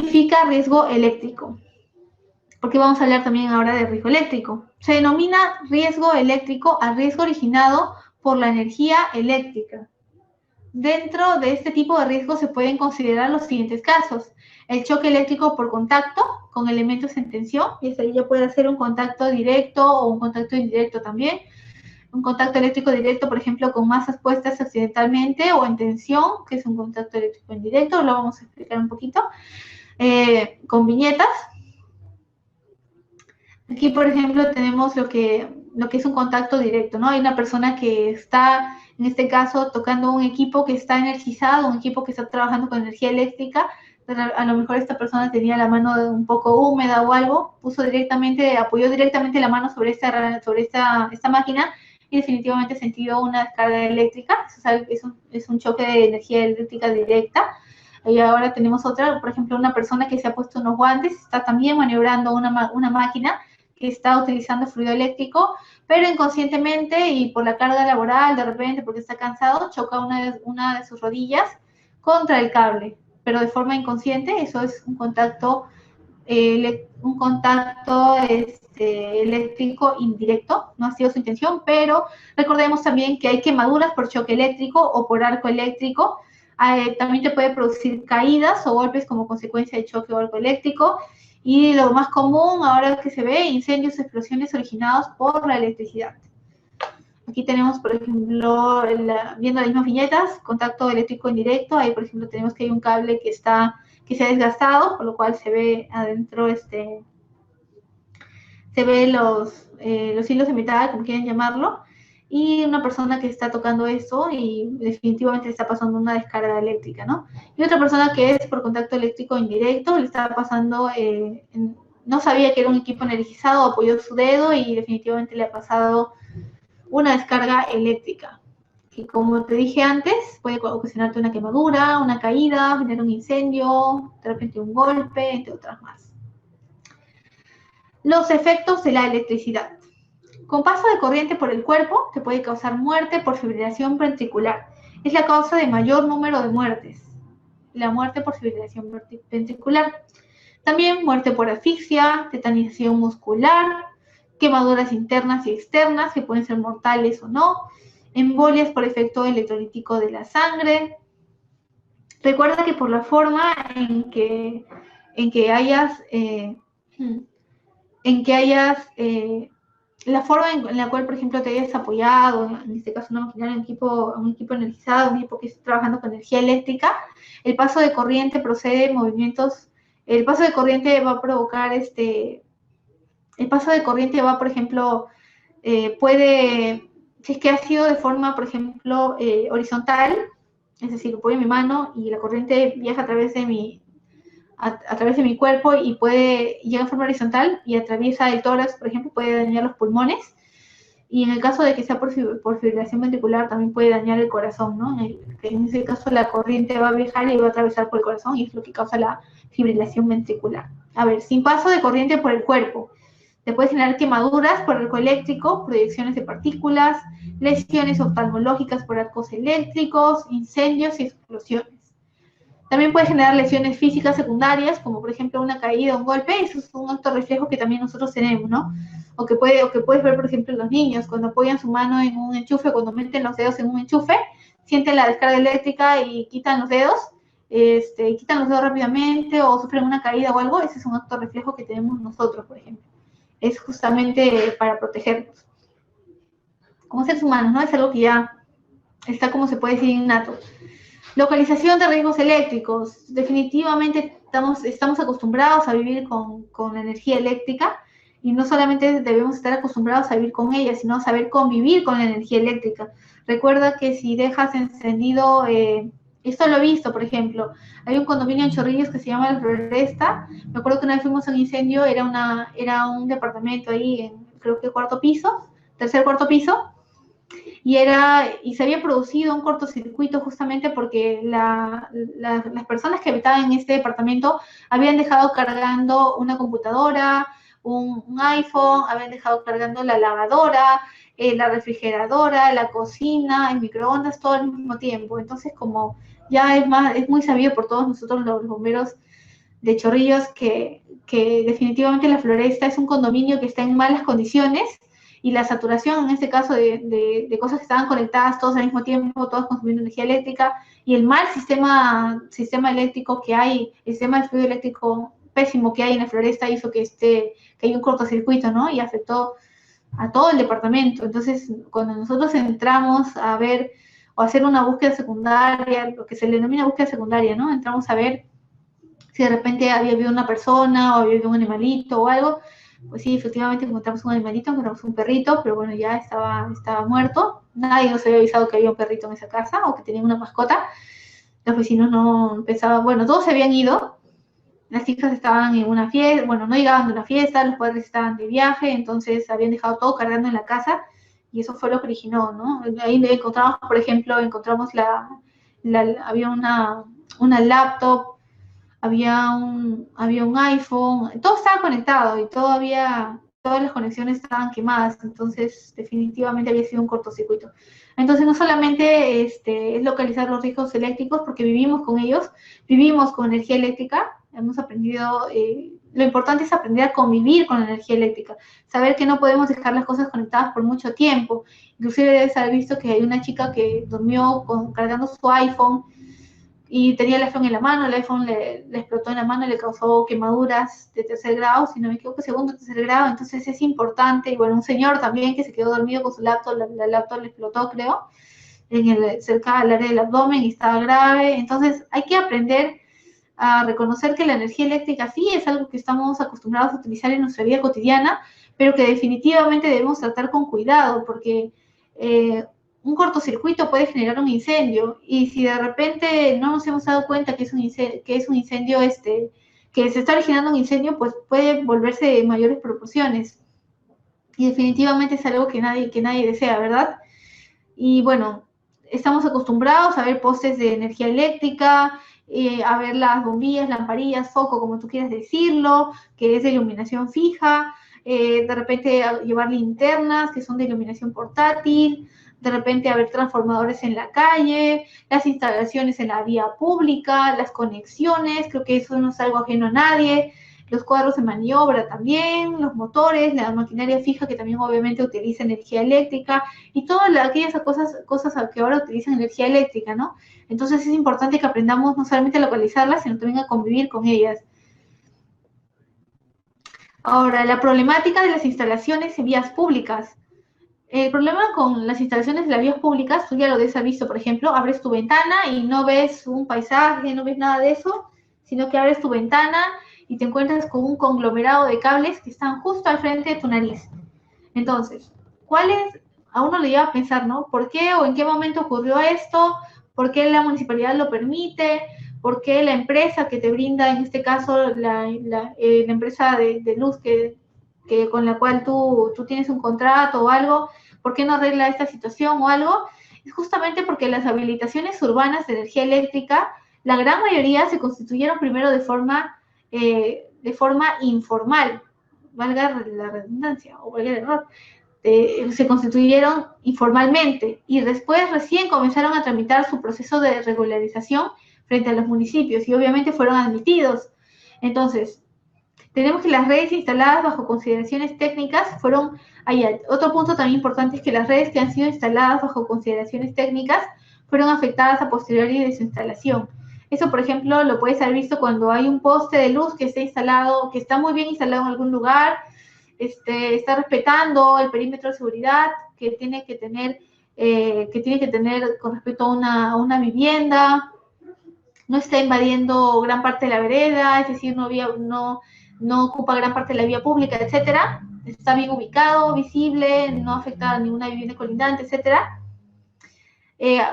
significa riesgo eléctrico? Porque vamos a hablar también ahora de riesgo eléctrico. Se denomina riesgo eléctrico al riesgo originado por la energía eléctrica. Dentro de este tipo de riesgos se pueden considerar los siguientes casos. El choque eléctrico por contacto con elementos en tensión, y eso ya puede ser un contacto directo o un contacto indirecto también. Un contacto eléctrico directo, por ejemplo, con masas puestas accidentalmente o en tensión, que es un contacto eléctrico indirecto, lo vamos a explicar un poquito. Con viñetas. Aquí, por ejemplo, tenemos lo que es un contacto directo, ¿no? Hay una persona que está, en este caso, tocando un equipo que está energizado, un equipo que está trabajando con energía eléctrica. A lo mejor esta persona tenía la mano un poco húmeda o algo, apoyó directamente la mano sobre esta máquina y definitivamente ha sentido una descarga eléctrica. Es un choque de energía eléctrica directa. Y ahora tenemos otra, por ejemplo, una persona que se ha puesto unos guantes, está también maniobrando una máquina que está utilizando fluido eléctrico, pero inconscientemente y por la carga laboral, de repente, porque está cansado, choca una de sus rodillas contra el cable, pero de forma inconsciente. Eso es un contacto eléctrico indirecto, no ha sido su intención, pero recordemos también que hay quemaduras por choque eléctrico o por arco eléctrico. También te puede producir caídas o golpes como consecuencia de choque o arco eléctrico. Y lo más común ahora que se ve, incendios, explosiones originados por la electricidad. Aquí tenemos, por ejemplo, viendo las mismas viñetas, contacto eléctrico indirecto. Ahí, por ejemplo, tenemos que hay un cable que se ha desgastado, por lo cual se ve adentro, se ve los hilos de metal, como quieran llamarlo, y una persona que está tocando eso y definitivamente le está pasando una descarga eléctrica, ¿no? Y otra persona que es por contacto eléctrico indirecto, le está pasando, no sabía que era un equipo energizado, apoyó su dedo y definitivamente le ha pasado una descarga eléctrica. Y como te dije antes, puede ocasionarte una quemadura, una caída, generar un incendio, de repente un golpe, entre otras más. Los efectos de la electricidad. Con paso de corriente por el cuerpo, te puede causar muerte por fibrilación ventricular. Es la causa de mayor número de muertes. La muerte por fibrilación ventricular. También muerte por asfixia, tetanización muscular, quemaduras internas y externas que pueden ser mortales o no, embolias por efecto electrolítico de la sangre. Recuerda que por la forma en que hayas la forma en la cual, por ejemplo, te hayas apoyado, en este caso una maquinaria, un equipo energizado, un equipo que está trabajando con energía eléctrica, el paso de corriente procede de movimientos, el paso de corriente va a provocar el paso de corriente va, por ejemplo, si es que ha sido de forma, por ejemplo, horizontal, es decir, apoyo mi mano y la corriente viaja a través de mi cuerpo y llega en forma horizontal y atraviesa el tórax, por ejemplo, puede dañar los pulmones. Y en el caso de que sea por fibrilación ventricular, también puede dañar el corazón, ¿no? En ese caso, la corriente va a viajar y va a atravesar por el corazón y es lo que causa la fibrilación ventricular. A ver, sin paso de corriente por el cuerpo, te puede generar quemaduras por arco eléctrico, proyecciones de partículas, lesiones oftalmológicas por arcos eléctricos, incendios y explosiones. También puede generar lesiones físicas secundarias, como por ejemplo una caída o un golpe. Eso es un acto reflejo que también nosotros tenemos, ¿no? O que puedes ver, por ejemplo, los niños, cuando apoyan su mano en un enchufe, cuando meten los dedos en un enchufe, sienten la descarga eléctrica y quitan los dedos rápidamente o sufren una caída o algo. Ese es un acto reflejo que tenemos nosotros, por ejemplo. Es justamente para protegernos. Como seres humanos, ¿no? Es algo que ya está, como se puede decir, innato. Localización de riesgos eléctricos. Definitivamente estamos acostumbrados a vivir con la energía eléctrica y no solamente debemos estar acostumbrados a vivir con ella, sino saber convivir con la energía eléctrica. Recuerda que si dejas encendido, esto lo he visto, por ejemplo, hay un condominio en Chorrillos que se llama La Floresta. Me acuerdo que una vez fuimos a un incendio, era un departamento ahí en, creo que tercer, cuarto piso, y se había producido un cortocircuito justamente porque las personas que habitaban en este departamento habían dejado cargando una computadora, un iPhone, habían dejado cargando la lavadora, la refrigeradora, la cocina, el microondas, todo al mismo tiempo. Entonces, como ya es muy sabido por todos nosotros los bomberos de Chorrillos que definitivamente la Floresta es un condominio que está en malas condiciones y la saturación, en este caso, de cosas que estaban conectadas todos al mismo tiempo, todos consumiendo energía eléctrica, y el mal sistema eléctrico que hay, el sistema de fluido eléctrico pésimo que hay en la Floresta hizo que hay un cortocircuito, ¿no? Y afectó a todo el departamento. Entonces, cuando nosotros entramos a ver o hacer una búsqueda secundaria, lo que se le denomina búsqueda secundaria, ¿no? Entramos a ver si de repente había habido una persona o había habido un animalito o algo, pues sí, efectivamente encontramos un animalito, encontramos un perrito, pero bueno, ya estaba muerto. Nadie nos había avisado que había un perrito en esa casa o que tenía una mascota. Los vecinos no pensaban, bueno, todos se habían ido. Las hijas estaban en una fiesta, bueno, no llegaban de una fiesta, los padres estaban de viaje, entonces habían dejado todo cargando en la casa y eso fue lo que originó, ¿no? Ahí encontramos, por ejemplo, había una laptop, había un iPhone, todo estaba conectado y todas las conexiones estaban quemadas, entonces definitivamente había sido un cortocircuito. Entonces no solamente es localizar los riesgos eléctricos, porque vivimos con ellos, vivimos con energía eléctrica, hemos aprendido, lo importante es aprender a convivir con la energía eléctrica, saber que no podemos dejar las cosas conectadas por mucho tiempo. Inclusive debes haber visto que hay una chica que durmió cargando su iPhone y tenía el iPhone en la mano, el iPhone le explotó en la mano y le causó quemaduras de 3er grado, si no me equivoco, 2º o 3er grado. Entonces es importante. Y bueno, un señor también que se quedó dormido con su laptop, la laptop le explotó, creo, cerca del área del abdomen y estaba grave. Entonces hay que aprender a reconocer que la energía eléctrica sí es algo que estamos acostumbrados a utilizar en nuestra vida cotidiana, pero que definitivamente debemos tratar con cuidado, porque un cortocircuito puede generar un incendio, y si de repente no nos hemos dado cuenta que es un incendio, que se está originando un incendio, pues puede volverse de mayores proporciones. Y definitivamente es algo que nadie desea, ¿verdad? Y bueno, estamos acostumbrados a ver postes de energía eléctrica, a ver las bombillas, lamparillas, foco, como tú quieras decirlo, que es de iluminación fija, de repente llevar linternas que son de iluminación portátil, de repente haber transformadores en la calle, las instalaciones en la vía pública, las conexiones, creo que eso no es algo ajeno a nadie, los cuadros de maniobra también, los motores, la maquinaria fija que también obviamente utiliza energía eléctrica y todas aquellas cosas que ahora utilizan energía eléctrica, ¿no? Entonces es importante que aprendamos no solamente a localizarlas, sino también a convivir con ellas. Ahora, la problemática de las instalaciones en vías públicas. El problema con las instalaciones de las vías públicas, tú ya lo has visto, por ejemplo, abres tu ventana y no ves un paisaje, no ves nada de eso, sino que abres tu ventana y te encuentras con un conglomerado de cables que están justo al frente de tu nariz. Entonces, a uno le lleva a pensar, ¿no? ¿Por qué o en qué momento ocurrió esto? ¿Por qué la municipalidad lo permite? ¿Por qué la empresa que te brinda, en este caso, la empresa de luz con la cual tú tienes un contrato o algo, ¿por qué no arregla esta situación o algo? Es justamente porque las habilitaciones urbanas de energía eléctrica, la gran mayoría se constituyeron primero de forma informal, valga la redundancia o valga el error, se constituyeron informalmente y después recién comenzaron a tramitar su proceso de regularización frente a los municipios y obviamente fueron admitidos. Entonces, tenemos que las redes instaladas bajo consideraciones técnicas otro punto también importante es que las redes que han sido instaladas bajo consideraciones técnicas fueron afectadas a posteriori de su instalación. Eso, por ejemplo, lo puedes haber visto cuando hay un poste de luz que está muy bien instalado en algún lugar, está respetando el perímetro de seguridad que tiene que tener con respecto a una vivienda, no está invadiendo gran parte de la vereda, es decir, no ocupa gran parte de la vía pública, etcétera, está bien ubicado, visible, no afecta a ninguna vivienda colindante, etcétera.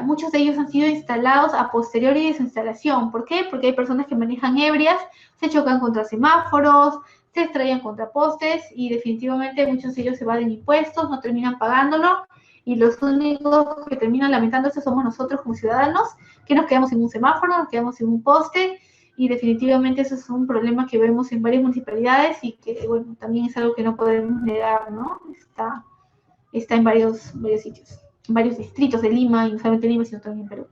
Muchos de ellos han sido instalados a posteriori de su instalación. ¿Por qué? Porque hay personas que manejan ebrias, se chocan contra semáforos, se estrellan contra postes y definitivamente muchos de ellos se evaden impuestos, no terminan pagándolo y los únicos que terminan lamentándose somos nosotros como ciudadanos, que nos quedamos en un semáforo, nos quedamos en un poste y definitivamente eso es un problema que vemos en varias municipalidades y que, bueno, también es algo que no podemos negar, ¿no? Está en varios sitios, en varios distritos de Lima, y no solamente Lima, sino también en Perú.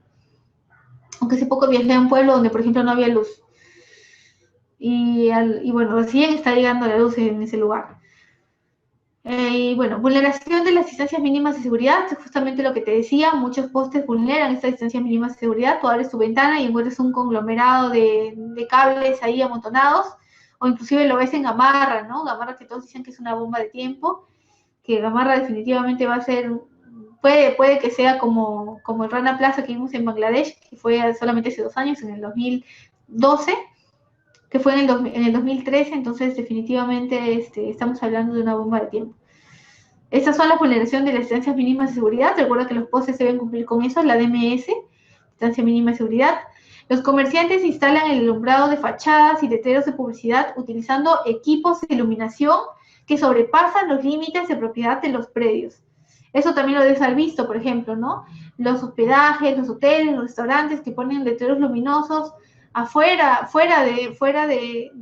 Aunque hace poco viajé a un pueblo donde, por ejemplo, no había luz. y bueno, recién está llegando la luz en ese lugar. Y bueno, vulneración de las distancias mínimas de seguridad, es justamente lo que te decía, muchos postes vulneran estas distancias mínimas de seguridad, tú abres tu ventana y encuentras un conglomerado de cables ahí amontonados, o inclusive lo ves en Gamarra, ¿no? Gamarra, que todos dicen que es una bomba de tiempo, que Gamarra definitivamente va a ser, puede que sea como el Rana Plaza que vimos en Bangladesh, que fue solamente hace 2 años, en el 2012, que fue en el 2013, entonces definitivamente estamos hablando de una bomba de tiempo. Estas son las vulneraciones de las distancias mínimas de seguridad. Recuerda que los postes deben cumplir con eso, la DMS, distancia mínima de seguridad. Los comerciantes instalan el alumbrado de fachadas y letreros de publicidad utilizando equipos de iluminación que sobrepasan los límites de propiedad de los predios. Eso también lo debes haber visto, por ejemplo, ¿no? Los hospedajes, los hoteles, los restaurantes que ponen letreros luminosos afuera, fuera de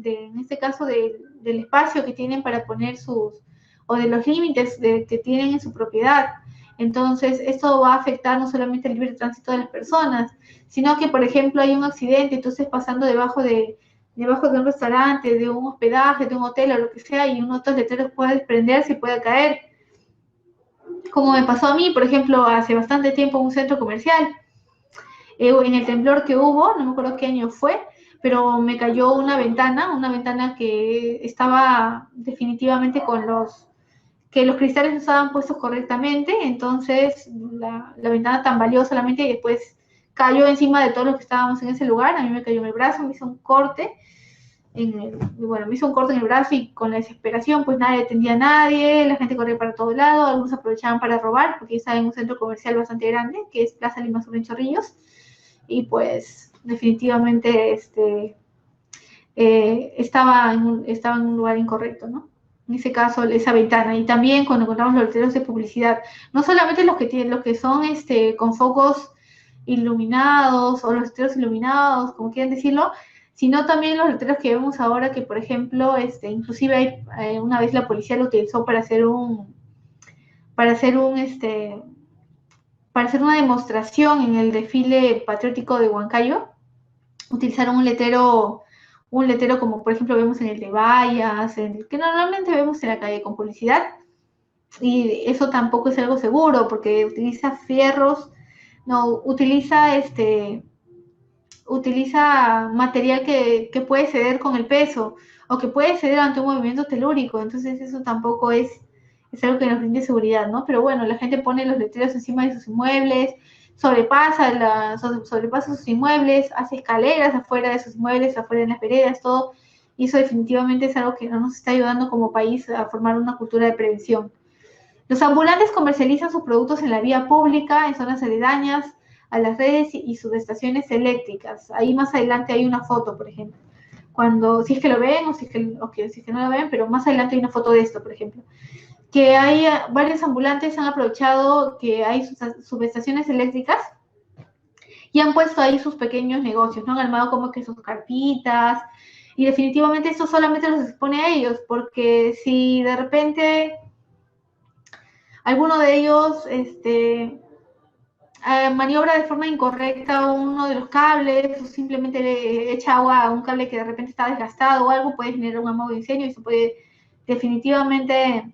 en este caso, del espacio que tienen para poner o de los límites que tienen en su propiedad. Entonces, esto va a afectar no solamente el libre tránsito de las personas, sino que, por ejemplo, hay un accidente y tú estés pasando debajo de un restaurante, de un hospedaje, de un hotel o lo que sea, y uno de estos letreros puede desprenderse y puede caer. Como me pasó a mí, por ejemplo, hace bastante tiempo en un centro comercial, en el temblor que hubo, no me acuerdo qué año fue, pero me cayó una ventana que estaba definitivamente que los cristales no estaban puestos correctamente, entonces la ventana tambaleó solamente y después cayó encima de todos los que estábamos en ese lugar. A mí me cayó en el brazo, me hizo un corte me hizo un corte en el brazo y con la desesperación pues nadie atendía a nadie, la gente corría para todo lado, algunos aprovechaban para robar porque estaba en un centro comercial bastante grande que es Plaza Lima Sur en Chorrillos, y pues definitivamente estaba en un lugar incorrecto, ¿no? En ese caso, esa ventana. Y también cuando encontramos los letreros de publicidad, no solamente los que son con focos iluminados o los letreros iluminados, como quieran decirlo, sino también los letreros que vemos ahora que, por ejemplo, inclusive una vez la policía lo utilizó para hacer una demostración en el desfile patriótico de Huancayo. Utilizaron un letrero como por ejemplo vemos en el de vallas, que normalmente vemos en la calle con publicidad, y eso tampoco es algo seguro porque utiliza fierros, no, utiliza material que puede ceder con el peso o que puede ceder ante un movimiento telúrico, entonces eso tampoco es algo que nos brinde seguridad, ¿no? Pero bueno, la gente pone los letreros encima de sus inmuebles, sobrepasa sus inmuebles, hace escaleras afuera de sus inmuebles, afuera de las veredas, todo, y eso definitivamente es algo que no nos está ayudando como país a formar una cultura de prevención. Los ambulantes comercializan sus productos en la vía pública, en zonas aledañas a las redes y subestaciones eléctricas. Ahí más adelante hay una foto, por ejemplo. Si es que lo ven si es que no lo ven, pero más adelante hay una foto de esto, por ejemplo. Que hay varios ambulantes han aprovechado que hay subestaciones eléctricas y han puesto ahí sus pequeños negocios, ¿no? Han armado como que sus carpitas, y definitivamente esto solamente los expone a ellos, porque si de repente alguno de ellos maniobra de forma incorrecta uno de los cables, o simplemente le echa agua a un cable que de repente está desgastado o algo, puede generar un amago de incendio y se puede definitivamente,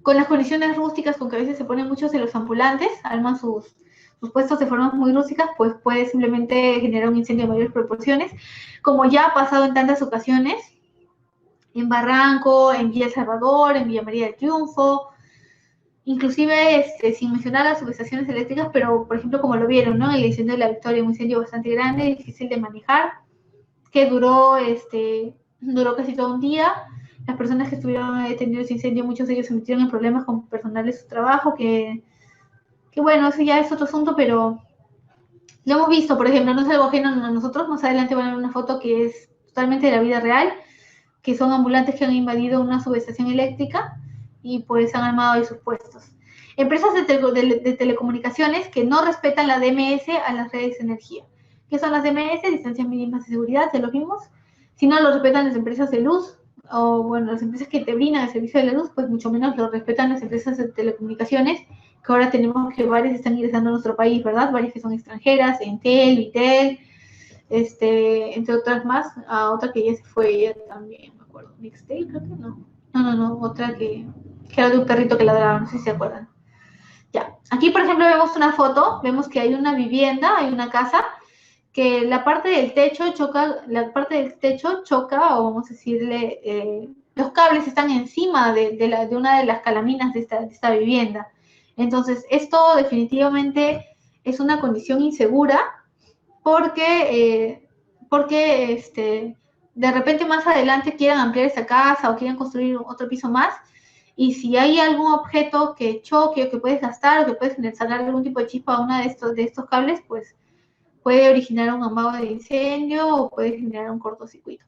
con las condiciones rústicas con que a veces se ponen muchos de los ambulantes, arman sus puestos de formas muy rústicas, pues puede simplemente generar un incendio de mayores proporciones, como ya ha pasado en tantas ocasiones, en Barranco, en Villa El Salvador, en Villa María del Triunfo, inclusive sin mencionar las subestaciones eléctricas, pero por ejemplo como lo vieron, ¿no? El incendio de la Victoria, un incendio bastante grande, difícil de manejar, que duró casi todo un día. Las personas que estuvieron detenidos ese incendio, muchos de ellos se metieron en problemas con personal de su trabajo, que bueno, eso ya es otro asunto, pero lo hemos visto, por ejemplo, no es algo ajeno a nosotros. Más adelante van a ver una foto que es totalmente de la vida real, que son ambulantes que han invadido una subestación eléctrica y pues han armado ahí sus puestos. Empresas de telecomunicaciones que no respetan la DMS a las redes de energía. ¿Qué son las DMS? Distancias mínimas de seguridad, ya lo vimos. Si no lo respetan las empresas de luz, o bueno, las empresas que te brindan el servicio de la luz, pues mucho menos lo respetan las empresas de telecomunicaciones, que ahora tenemos que varias están ingresando a nuestro país, ¿verdad? Varias que son extranjeras, Entel, Vitel, entre otras más, a otra que ya se fue ella también, me acuerdo, Nextday, creo que no. No, otra que era de un perrito que ladraba, no sé si se acuerdan. Ya, aquí por ejemplo vemos una foto, vemos que hay una vivienda, hay una casa, que la parte del techo choca, o vamos a decirle, los cables están encima de una de las calaminas de esta vivienda. Entonces, esto definitivamente es una condición insegura porque de repente más adelante quieran ampliar esa casa o quieran construir otro piso más, y si hay algún objeto que choque o que puedes gastar o que puedes sacar algún tipo de chispa a uno de estos cables, pues puede originar un amago de incendio o puede generar un cortocircuito.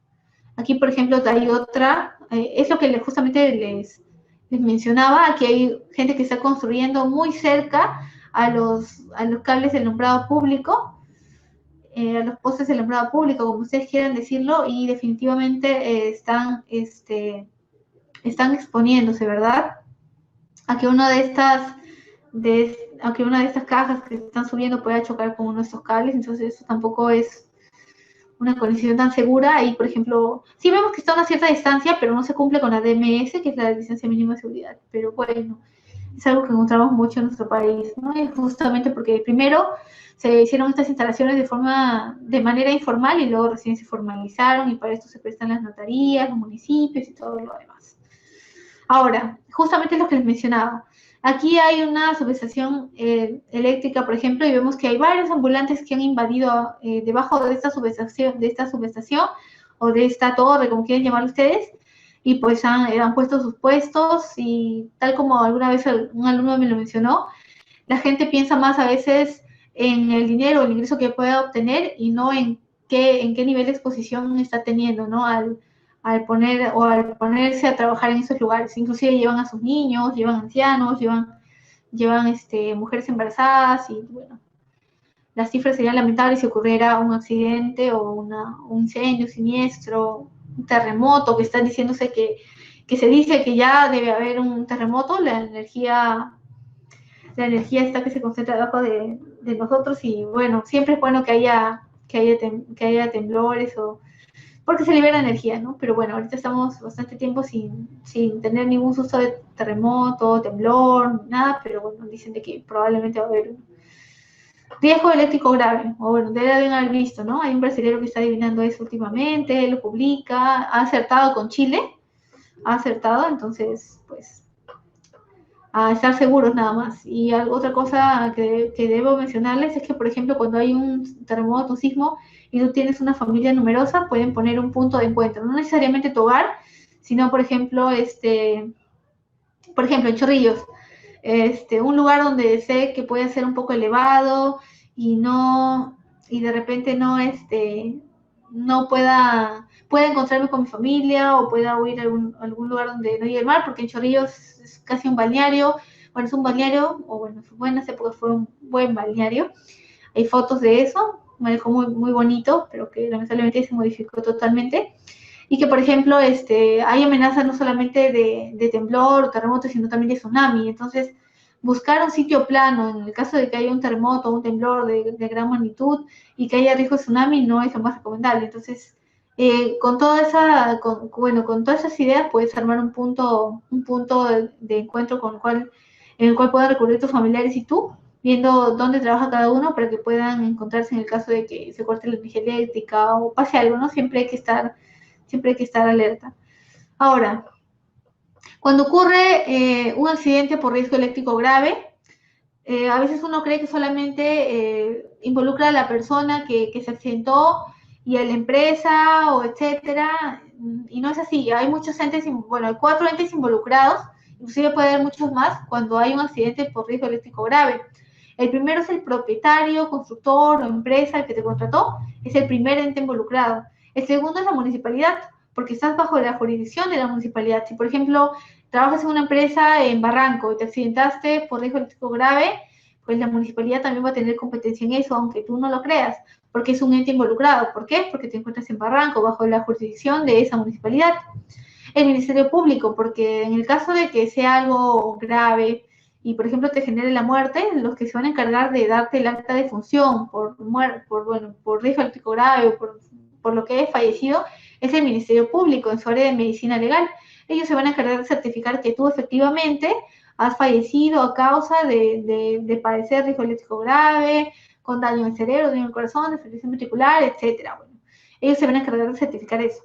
Aquí, por ejemplo, hay otra, es lo que justamente les mencionaba, aquí hay gente que está construyendo muy cerca a los cables del alumbrado público, a los postes del alumbrado público, como ustedes quieran decirlo, y definitivamente están exponiéndose, ¿verdad? A que una de estas cajas que están subiendo pueda chocar con uno de estos cables, entonces eso tampoco es una condición tan segura. Y, por ejemplo, sí vemos que está a una cierta distancia, pero no se cumple con la DMS, que es la distancia mínima de seguridad. Pero bueno, es algo que encontramos mucho en nuestro país, ¿no? Y justamente porque primero se hicieron estas instalaciones de manera informal y luego recién se formalizaron, y para esto se prestan las notarías, los municipios y todo lo demás. Ahora, justamente lo que les mencionaba, aquí hay una subestación eléctrica, por ejemplo, y vemos que hay varios ambulantes que han invadido debajo de esta subestación o de esta torre, como quieren llamarlo ustedes, y pues han puesto sus puestos, y tal como alguna vez un alumno me lo mencionó, la gente piensa más a veces en el dinero, el ingreso que pueda obtener, y no en qué nivel de exposición está teniendo, ¿no? Al ponerse a trabajar en esos lugares. Inclusive llevan a sus niños, llevan ancianos, llevan mujeres embarazadas, y bueno, las cifras serían lamentables si ocurriera un accidente o un incendio, siniestro, un terremoto, que están diciéndose que se dice que ya debe haber un terremoto. La energía está que se concentra debajo de nosotros, y bueno, siempre es bueno que haya temblores, porque se libera energía, ¿no? Pero bueno, ahorita estamos bastante tiempo sin tener ningún susto de terremoto, temblor, nada, pero bueno, dicen de que probablemente va a haber un riesgo eléctrico grave, o bueno, deben haber visto, ¿no? Hay un brasileño que está adivinando eso últimamente, lo publica, ha acertado con Chile, entonces, pues, a estar seguros nada más. Y otra cosa que debo mencionarles es que, por ejemplo, cuando hay un terremoto, un sismo, y tú tienes una familia numerosa, pueden poner un punto de encuentro, no necesariamente tu hogar, sino, por ejemplo, en Chorrillos, un lugar donde sé que puede ser un poco elevado y de repente no pueda encontrarme con mi familia, o pueda huir a algún lugar donde no llegue el mar, porque en Chorrillos es casi un balneario. Bueno, es un balneario, o bueno, en buenas épocas fue un buen balneario. Hay fotos de eso, me dejó muy, muy bonito, pero que lamentablemente se modificó totalmente. Y que, por ejemplo, hay amenazas no solamente de temblor o terremoto, sino también de tsunami. Entonces, buscar un sitio plano en el caso de que haya un terremoto o un temblor de gran magnitud y que haya riesgo de tsunami no es lo más recomendable. Entonces, con todas esas ideas puedes armar un punto de encuentro en el cual puedan recurrir tus familiares y tú, viendo dónde trabaja cada uno para que puedan encontrarse en el caso de que se corte la energía eléctrica o pase algo, ¿no? Siempre hay que estar alerta. Ahora, cuando ocurre un accidente por riesgo eléctrico grave, a veces uno cree que solamente involucra a la persona que se accidentó y a la empresa, o etcétera, y no es así. Hay muchos entes, hay 4 entes involucrados, inclusive puede haber muchos más cuando hay un accidente por riesgo eléctrico grave. El primero es el propietario, constructor o empresa, el que te contrató, es el primer ente involucrado. El segundo es la municipalidad, porque estás bajo la jurisdicción de la municipalidad. Si, por ejemplo, trabajas en una empresa en Barranco y te accidentaste por riesgo eléctrico grave, pues la municipalidad también va a tener competencia en eso, aunque tú no lo creas, porque es un ente involucrado. ¿Por qué? Porque te encuentras en Barranco, bajo la jurisdicción de esa municipalidad. El Ministerio Público, porque en el caso de que sea algo grave y, por ejemplo, te genere la muerte, los que se van a encargar de darte el acta de función por riesgo eléctrico grave o por lo que hayas fallecido, es el Ministerio Público en su área de medicina legal. Ellos se van a encargar de certificar que tú efectivamente has fallecido a causa de padecer riesgo eléctrico grave, con daño al cerebro, daño al corazón, deformación ventricular, etcétera. Bueno, ellos se van a encargar de certificar eso.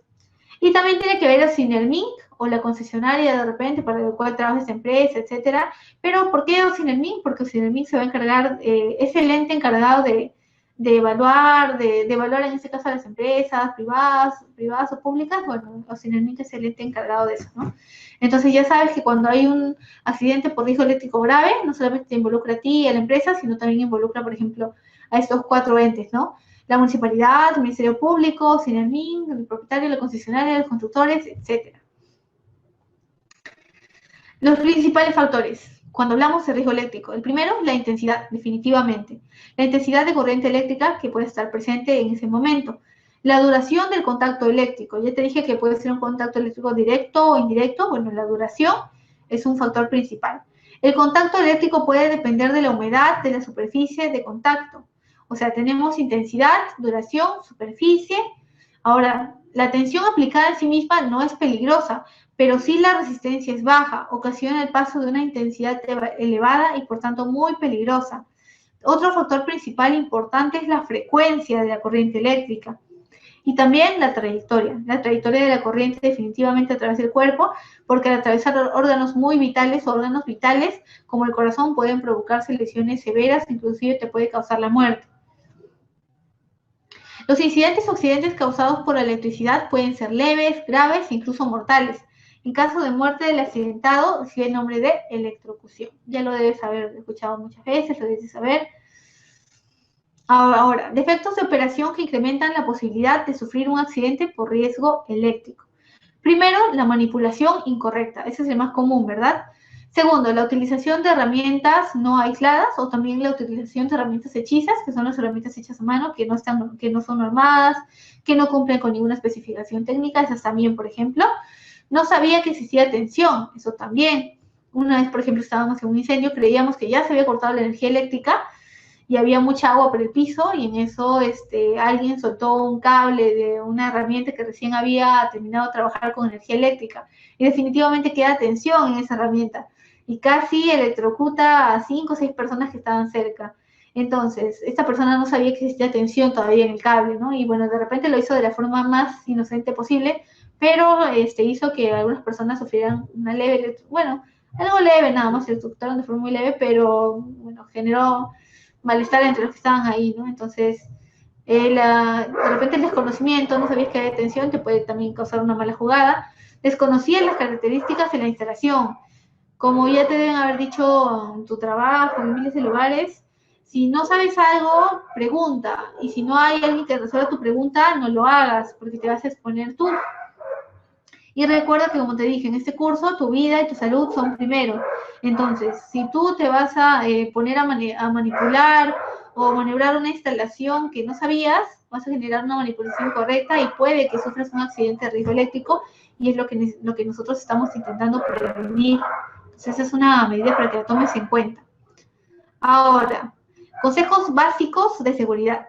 Y también tiene que ver el Sinerminc o la concesionaria de repente para el cual trabaja esa empresa, etcétera. Pero ¿por qué Sinerminc? Porque Sinerminc se va a encargar, es el ente encargado de evaluar en este caso a las empresas privadas o públicas. Bueno, Sinerminc es el ente encargado de eso, ¿no? Entonces ya sabes que cuando hay un accidente por riesgo eléctrico grave, no solamente te involucra a ti y a la empresa, sino también involucra, por ejemplo, a estos 4 entes, ¿no? La municipalidad, el Ministerio Público, Sinerminc, el propietario, la concesionaria, los constructores, etc. Los principales factores cuando hablamos de riesgo eléctrico. El primero, la intensidad, definitivamente. La intensidad de corriente eléctrica que puede estar presente en ese momento. La duración del contacto eléctrico. Ya te dije que puede ser un contacto eléctrico directo o indirecto. Bueno, la duración es un factor principal. El contacto eléctrico puede depender de la humedad de la superficie de contacto. O sea, tenemos intensidad, duración, superficie. Ahora, la tensión aplicada en sí misma no es peligrosa, pero sí la resistencia es baja, ocasiona el paso de una intensidad elevada y por tanto muy peligrosa. Otro factor principal importante es la frecuencia de la corriente eléctrica y también la trayectoria de la corriente definitivamente a través del cuerpo, porque al atravesar órganos muy vitales o órganos vitales como el corazón pueden provocarse lesiones severas, inclusive te puede causar la muerte. Los incidentes o accidentes causados por la electricidad pueden ser leves, graves e incluso mortales. En caso de muerte del accidentado, recibe el nombre de electrocución. Ya lo debes haber escuchado muchas veces, lo debes saber. Ahora, defectos de operación que incrementan la posibilidad de sufrir un accidente por riesgo eléctrico. Primero, la manipulación incorrecta. Ese es el más común, ¿verdad? Segundo, la utilización de herramientas no aisladas o también la utilización de herramientas hechizas, que son las herramientas hechas a mano, que no son normadas, que no cumplen con ninguna especificación técnica. Esas también, por ejemplo. No sabía que existía tensión, eso también. Una vez, por ejemplo, estábamos en un incendio, creíamos que ya se había cortado la energía eléctrica y había mucha agua por el piso y en eso alguien soltó un cable de una herramienta que recién había terminado de trabajar con energía eléctrica y definitivamente queda tensión en esa herramienta y casi electrocuta a 5 o 6 personas que estaban cerca. Entonces, esta persona no sabía que existía tensión todavía en el cable, ¿no? Y bueno, de repente lo hizo de la forma más inocente posible, pero hizo que algunas personas sufrieran una leve, bueno, algo leve nada más, se electrocutaron de forma muy leve, pero bueno, generó malestar entre los que estaban ahí, ¿no? Entonces, de repente el desconocimiento, no sabías que había tensión, te puede también causar una mala jugada. Desconocías las características de la instalación. Como ya te deben haber dicho en tu trabajo, en miles de lugares, si no sabes algo, pregunta. Y si no hay alguien que resuelva tu pregunta, no lo hagas, porque te vas a exponer tú. Y recuerda que, como te dije, en este curso tu vida y tu salud son primero. Entonces, si tú te vas a poner a manipular o maniobrar una instalación que no sabías, vas a generar una manipulación correcta y puede que sufras un accidente de riesgo eléctrico y es lo que nosotros estamos intentando prevenir. Entonces, esa es una medida para que la tomes en cuenta. Ahora, consejos básicos de seguridad.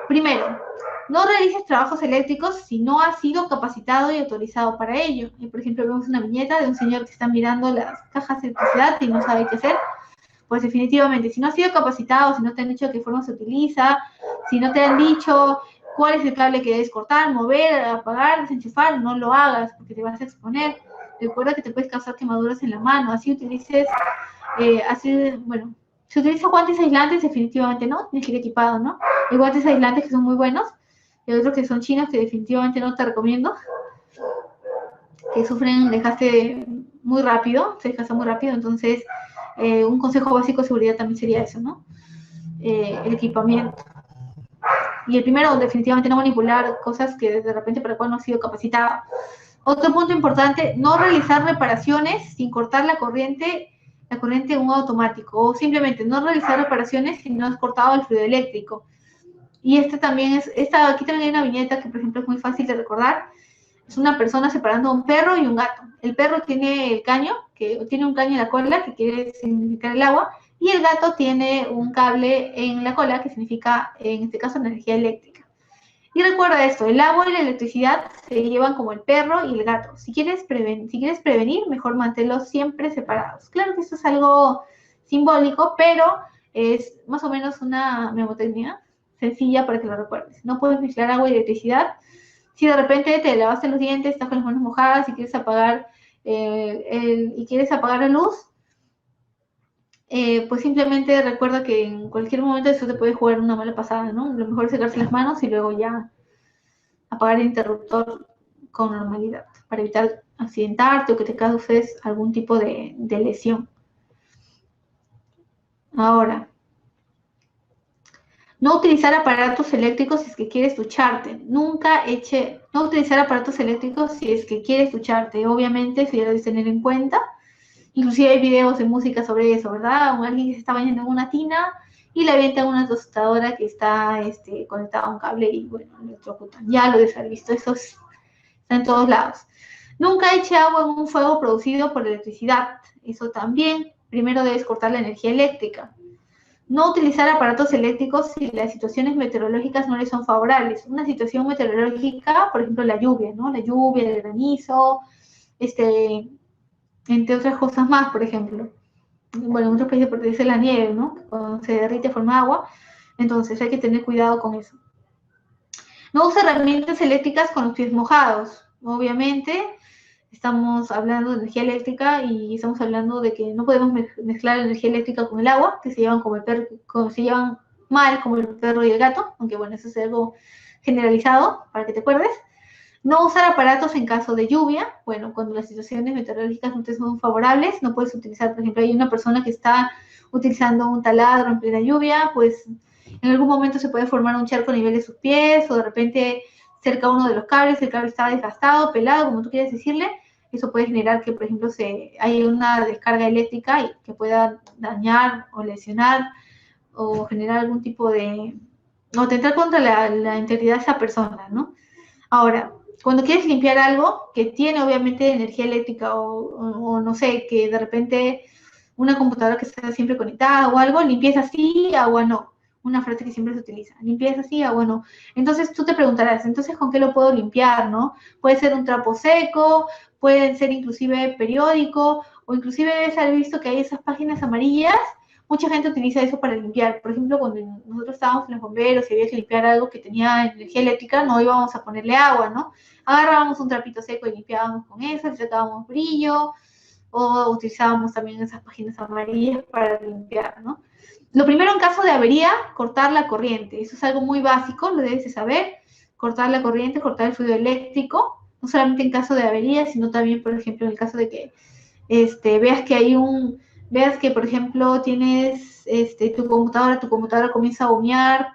Primero, no realices trabajos eléctricos si no has sido capacitado y autorizado para ello. Y, por ejemplo, vemos una viñeta de un señor que está mirando las cajas de electricidad y no sabe qué hacer. Pues definitivamente, si no has sido capacitado, si no te han dicho de qué forma se utiliza, si no te han dicho cuál es el cable que debes cortar, mover, apagar, desenchufar, no lo hagas porque te vas a exponer. Recuerda que te puedes causar quemaduras en la mano. Así utilices, si utilizas guantes aislantes, definitivamente no, tienes que ir equipado, ¿no? Hay guantes aislantes que son muy buenos, y otros que son chinos que definitivamente no te recomiendo, que sufren desgaste muy rápido, se desgastan muy rápido, entonces un consejo básico de seguridad también sería eso, ¿no? El equipamiento. Y el primero, definitivamente no manipular cosas que de repente para el cual no has sido capacitado. Otro punto importante, no realizar reparaciones sin cortar la corriente en un automático, o simplemente no realizar reparaciones si no has cortado el fluido eléctrico. Y aquí también hay una viñeta que, por ejemplo, es muy fácil de recordar. Es una persona separando a un perro y un gato. El perro tiene el caño, que tiene un caño en la cola, que quiere significar el agua, y el gato tiene un cable en la cola, que significa, en este caso, energía eléctrica. Y recuerda esto, el agua y la electricidad se llevan como el perro y el gato. Si quieres prevenir, mejor manténlos siempre separados. Claro que esto es algo simbólico, pero es más o menos una mnemotecnia sencilla para que lo recuerdes. No puedes mezclar agua y electricidad. Si de repente te lavaste los dientes, estás con las manos mojadas y quieres apagar, la luz, pues simplemente recuerda que en cualquier momento eso te puede jugar una mala pasada, ¿no? Lo mejor es secarse las manos y luego ya apagar el interruptor con normalidad para evitar accidentarte o que te causes algún tipo de lesión. Ahora, no utilizar aparatos eléctricos si es que quieres ducharte. No utilizar aparatos eléctricos si es que quieres ducharte. Obviamente, eso ya lo debes tener en cuenta. Inclusive hay videos de música sobre eso, ¿verdad? O alguien que se está bañando en una tina y le avientan una tostadora que está conectada a un cable y, bueno, lo electrocutan. Ya lo debes haber visto, eso está en todos lados. Nunca eche agua en un fuego producido por electricidad. Eso también. Primero debes cortar la energía eléctrica. No utilizar aparatos eléctricos si las situaciones meteorológicas no les son favorables. Una situación meteorológica, por ejemplo, la lluvia, ¿no? La lluvia, el granizo, entre otras cosas más, por ejemplo. Bueno, en otros países produce la nieve, ¿no? Cuando se derrite forma agua. Entonces hay que tener cuidado con eso. No use herramientas eléctricas con los pies mojados. Obviamente, estamos hablando de energía eléctrica y estamos hablando de que no podemos mezclar la energía eléctrica con el agua, que se llevan se llevan mal como el perro y el gato, aunque bueno, eso es algo generalizado para que te acuerdes. No usar aparatos en caso de lluvia. Bueno, cuando las situaciones meteorológicas no te son favorables, no puedes utilizar, por ejemplo, hay una persona que está utilizando un taladro en plena lluvia, pues en algún momento se puede formar un charco a nivel de sus pies o de repente cerca uno de los cables, el cable está desgastado, pelado, como tú quieras decirle. Eso puede generar que, por ejemplo, haya una descarga eléctrica y que pueda dañar o lesionar o generar algún tipo de... o atentar contra la integridad de esa persona, ¿no? Ahora, cuando quieres limpiar algo que tiene obviamente energía eléctrica o no sé, que de repente una computadora que está siempre conectada o algo, limpieza sí, agua no. Una frase que siempre se utiliza, limpieza sí, agua no. Entonces tú te preguntarás, entonces ¿con qué lo puedo limpiar, no? Puede ser un trapo seco, puede ser inclusive periódico, o inclusive debes haber visto que hay esas páginas amarillas. Mucha gente utiliza eso para limpiar. Por ejemplo, cuando nosotros estábamos en los bomberos y había que limpiar algo que tenía energía eléctrica, no íbamos a ponerle agua, ¿no? Agarrábamos un trapito seco y limpiábamos con eso, le sacábamos brillo, o utilizábamos también esas páginas amarillas para limpiar, ¿no? Lo primero, en caso de avería, cortar la corriente. Eso es algo muy básico, lo debes de saber. Cortar la corriente, cortar el fluido eléctrico, no solamente en caso de avería, sino también, por ejemplo, en el caso de que veas que, por ejemplo, tienes tu computadora comienza a humear,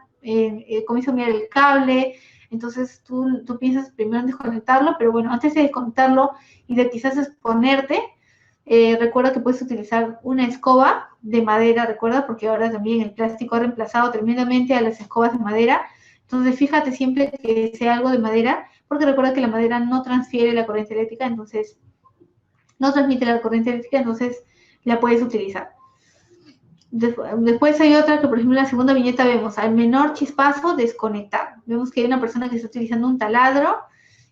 comienza a humear el cable, entonces tú piensas primero en desconectarlo, pero bueno, antes de desconectarlo y de quizás exponerte, recuerda que puedes utilizar una escoba de madera, recuerda, porque ahora también el plástico ha reemplazado tremendamente a las escobas de madera. Entonces, fíjate siempre que sea algo de madera, porque recuerda que la madera no transfiere la corriente eléctrica, entonces no transmite la corriente eléctrica, entonces la puedes utilizar. Después hay otra que, por ejemplo, en la segunda viñeta vemos al menor chispazo desconectar. Vemos que hay una persona que está utilizando un taladro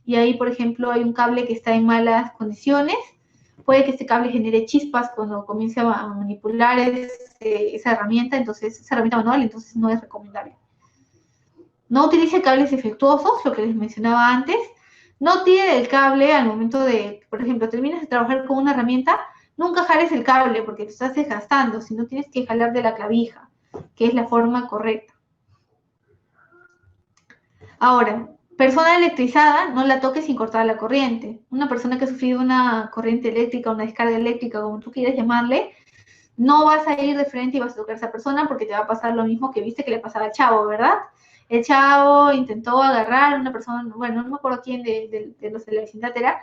y ahí, por ejemplo, hay un cable que está en malas condiciones. Puede que este cable genere chispas cuando comience a manipular esa herramienta, entonces esa herramienta manual, entonces no es recomendable. No utilice cables defectuosos, lo que les mencionaba antes. No tire el cable al momento de, por ejemplo, terminas de trabajar con una herramienta, nunca jales el cable porque te estás desgastando, sino tienes que jalar de la clavija, que es la forma correcta. Ahora, persona electrizada, no la toques sin cortar la corriente. Una persona que ha sufrido una corriente eléctrica, una descarga eléctrica, como tú quieras llamarle, no vas a ir de frente y vas a tocar a esa persona porque te va a pasar lo mismo que viste que le pasaba al chavo, ¿verdad? El chavo intentó agarrar a una persona, bueno, no me acuerdo quién de los de la vecindad era,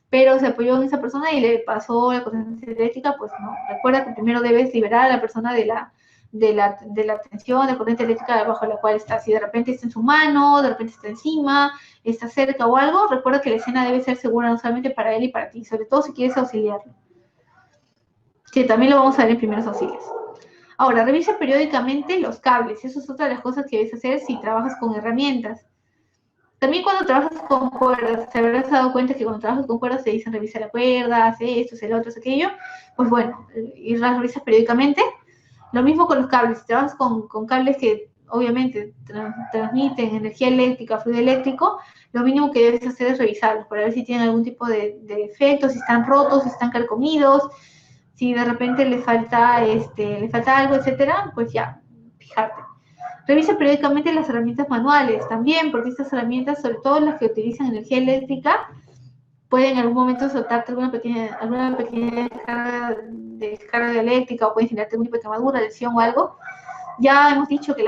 pero se apoyó en esa persona y le pasó la corriente eléctrica. Pues no, recuerda que primero debes liberar a la persona de de la tensión, de corriente eléctrica bajo la cual está. Si de repente está en su mano, de repente está encima, está cerca o algo, recuerda que la escena debe ser segura no solamente para él y para ti, sobre todo si quieres auxiliarlo. Que también lo vamos a ver en primeros auxilios. Ahora, revisa periódicamente los cables. Eso es otra de las cosas que debes hacer si trabajas con herramientas. También cuando trabajas con cuerdas, te habrás dado cuenta que cuando trabajas con cuerdas te dicen revisa la cuerda, hace esto, hace lo otro, hace aquello. Pues bueno, y las revisas periódicamente. Lo mismo con los cables. Si trabajas con cables que obviamente transmiten energía eléctrica, fluido eléctrico, lo mínimo que debes hacer es revisarlos para ver si tienen algún tipo de defecto, si están rotos, si están carcomidos, si de repente le falta algo, etcétera, pues ya, fijarte. Revisa periódicamente las herramientas manuales también, porque estas herramientas, sobre todo las que utilizan energía eléctrica, pueden en algún momento soltarte alguna pequeña descarga eléctrica o pueden generarte algún tipo de quemadura, lesión o algo. Ya hemos dicho que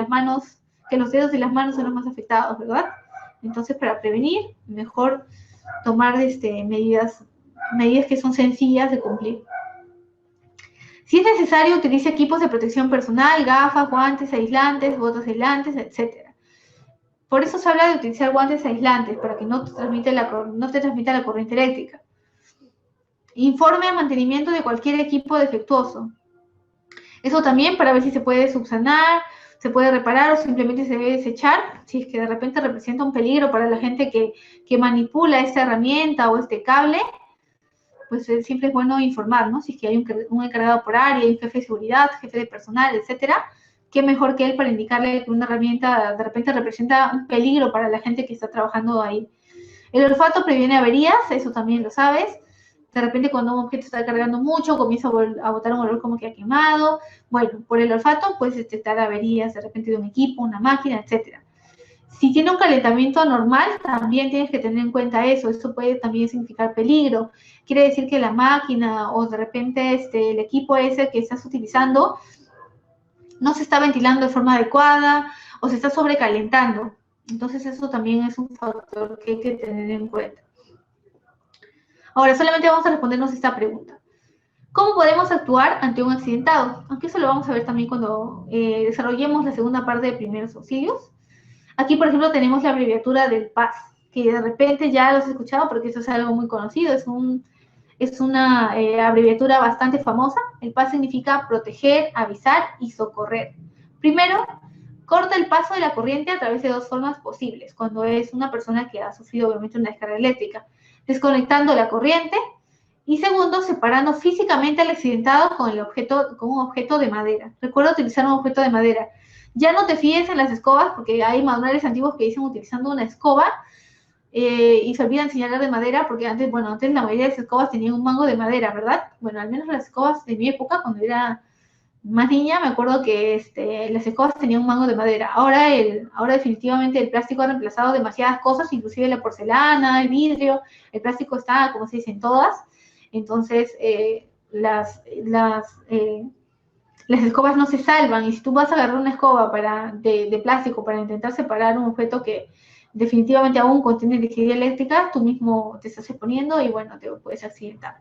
los dedos de las manos son los más afectados, ¿verdad? Entonces, para prevenir, mejor tomar medidas que son sencillas de cumplir. Si es necesario, utilice equipos de protección personal, gafas, guantes aislantes, botas aislantes, etc. Por eso se habla de utilizar guantes aislantes, para que no te transmita la corriente eléctrica. Informe de mantenimiento de cualquier equipo defectuoso. Eso también para ver si se puede subsanar, se puede reparar o simplemente se debe desechar, si es que de repente representa un peligro para la gente que manipula esta herramienta o este cable. Pues siempre es bueno informar, ¿no? Si es que hay un encargado por área, un jefe de seguridad, jefe de personal, etcétera, qué mejor que él para indicarle que una herramienta de repente representa un peligro para la gente que está trabajando ahí. El olfato previene averías, eso también lo sabes. De repente cuando un objeto está cargando mucho, comienza a botar un olor como que ha quemado. Bueno, por el olfato puedes detectar averías de repente de un equipo, una máquina, etcétera. Si tiene un calentamiento anormal, también tienes que tener en cuenta eso. Esto puede también significar peligro. Quiere decir que la máquina o de repente el equipo ese que estás utilizando no se está ventilando de forma adecuada o se está sobrecalentando. Entonces eso también es un factor que hay que tener en cuenta. Ahora, solamente vamos a respondernos esta pregunta. ¿Cómo podemos actuar ante un accidentado? Aunque eso lo vamos a ver también cuando desarrollemos la segunda parte de primeros auxilios. Aquí, por ejemplo, tenemos la abreviatura del PAS, que de repente ya lo has escuchado porque eso es algo muy conocido, es una abreviatura bastante famosa. El PAS significa proteger, avisar y socorrer. Primero, corta el paso de la corriente a través de dos formas posibles, cuando es una persona que ha sufrido obviamente una descarga eléctrica, desconectando la corriente, y segundo, separando físicamente al accidentado con un objeto de madera. Recuerda utilizar un objeto de madera. Ya no te fíes en las escobas, porque hay manuales antiguos que dicen utilizando una escoba y se olvidan señalar de madera, porque antes la mayoría de las escobas tenían un mango de madera, ¿verdad? Bueno, al menos las escobas de mi época, cuando era más niña, me acuerdo que las escobas tenían un mango de madera. Ahora definitivamente el plástico ha reemplazado demasiadas cosas, inclusive la porcelana, el vidrio, el plástico está, como se dice, en todas. Entonces, las escobas no se salvan, y si tú vas a agarrar una escoba de plástico para intentar separar un objeto que definitivamente aún contiene electricidad eléctrica, tú mismo te estás exponiendo y bueno, te puedes accidentar.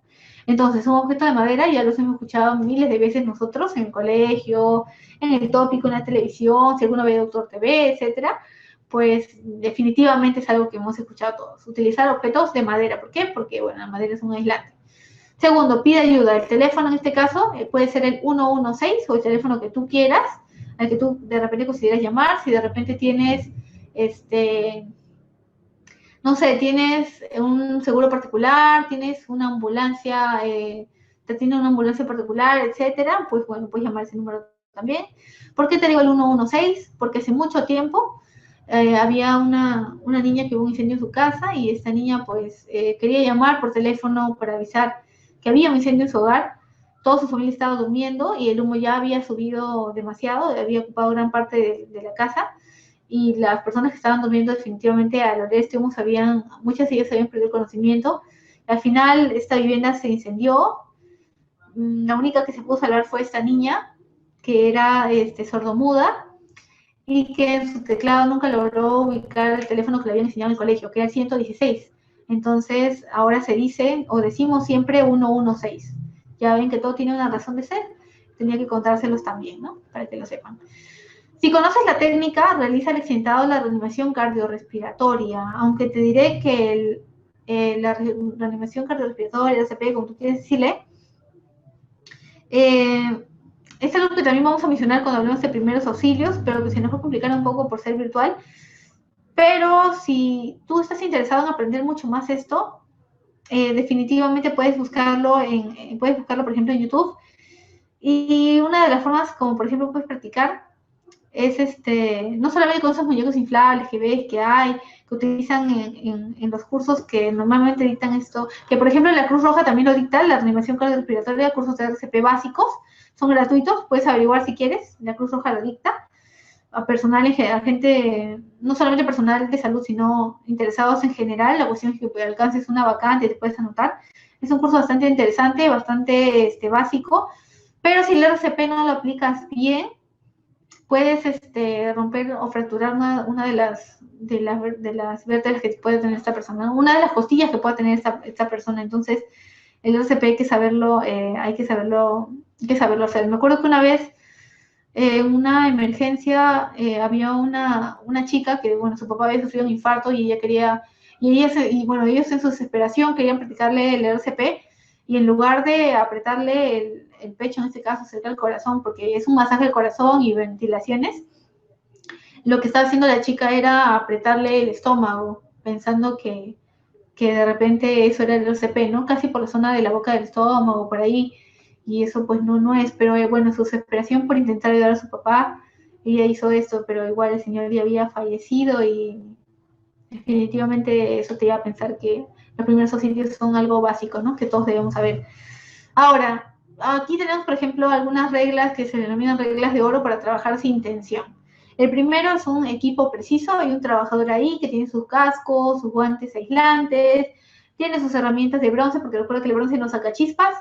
Entonces, un objeto de madera ya los hemos escuchado miles de veces nosotros en el colegio, en el tópico, en la televisión, si alguna ve Doctor TV, etcétera, pues definitivamente es algo que hemos escuchado todos. Utilizar objetos de madera, ¿por qué? Porque, bueno, la madera es un aislante. Segundo, pide ayuda. El teléfono en este caso puede ser el 116 o el teléfono que tú quieras, al que tú de repente consideras llamar. Si de repente tienes, no sé, tienes un seguro particular, tienes una ambulancia, te tiene una ambulancia particular, etcétera, pues bueno, puedes llamar ese número también. ¿Por qué te digo el 116? Porque hace mucho tiempo había una niña que hubo un incendio en su casa y esta niña pues quería llamar por teléfono para avisar que había un incendio en su hogar. Toda su familia estaba durmiendo y el humo ya había subido demasiado, había ocupado gran parte de la casa, y las personas que estaban durmiendo definitivamente al oler este humo muchas de ellas habían perdido el conocimiento. Al final esta vivienda se incendió. La única que se pudo salvar fue esta niña, que era sordomuda, y que en su teclado nunca logró ubicar el teléfono que le habían enseñado en el colegio, que era el 116. Entonces, ahora se dice, o decimos siempre 116. Ya ven que todo tiene una razón de ser. tenía que contárselos también, ¿no? Para que lo sepan. Si conoces la técnica, realiza el accidentado de la reanimación cardiorrespiratoria, aunque te diré que la reanimación cardiorrespiratoria, el RCP, como tú quieres decirle, es algo que también vamos a mencionar cuando hablemos de primeros auxilios, pero que se nos va a complicar un poco por ser virtual. Pero si tú estás interesado en aprender mucho más esto, definitivamente puedes buscarlo, por ejemplo, en YouTube. Y una de las formas, como por ejemplo puedes practicar, es no solamente con esos muñecos inflables que ves que hay, que utilizan en los cursos que normalmente dictan esto, que por ejemplo la Cruz Roja también lo dicta, la reanimación cardiorrespiratoria, cursos de RCP básicos, son gratuitos, puedes averiguar si quieres, la Cruz Roja lo dicta, a personal, a gente, no solamente personal de salud, sino interesados en general, la cuestión es que alcances una vacante y te puedes anotar. Es un curso bastante interesante, bastante básico, pero si el RCP no lo aplicas bien, puedes romper o fracturar una de las vértebras que puede tener esta persona, una de las costillas que pueda tener esta persona. Entonces, el RCP hay que saberlo hacer. Me acuerdo que una vez, en una emergencia, había una chica que, bueno, su papá había sufrido un infarto y ella quería, ellos en su desesperación querían practicarle el RCP, y en lugar de apretarle el pecho, en este caso cerca del corazón, porque es un masaje del corazón y ventilaciones, lo que estaba haciendo la chica era apretarle el estómago, pensando que de repente eso era el RCP, ¿no? Casi por la zona de la boca del estómago, por ahí, y eso pues no es, pero bueno, su desesperación por intentar ayudar a su papá, ella hizo esto, pero igual el señor ya había fallecido, y definitivamente eso te iba a pensar que los primeros auxilios son algo básico, ¿no? Que todos debemos saber. Ahora, aquí tenemos, por ejemplo, algunas reglas que se denominan reglas de oro para trabajar sin tensión. El primero es un equipo preciso, hay un trabajador ahí que tiene sus cascos, sus guantes aislantes, tiene sus herramientas de bronce, porque recuerda que el bronce no saca chispas,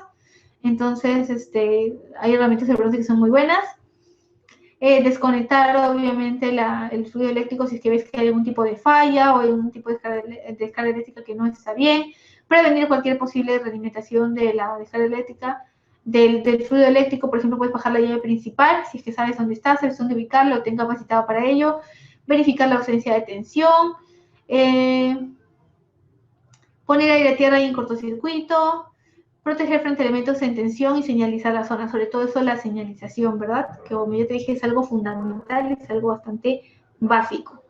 entonces hay herramientas de bronce que son muy buenas. Desconectar obviamente el fluido eléctrico si es que ves que hay algún tipo de falla o hay algún tipo de descarga eléctrica que no está bien. Prevenir cualquier posible realimentación de la descarga eléctrica, del fluido eléctrico. Por ejemplo, puedes bajar la llave principal si es que sabes dónde está, sabes dónde ubicarlo, o ten capacitado para ello. Verificar la ausencia de tensión. Poner aire a tierra y en cortocircuito. Proteger frente a elementos en tensión y señalizar la zona, sobre todo eso, la señalización, ¿verdad? Que como yo te dije, es algo fundamental, es algo bastante básico.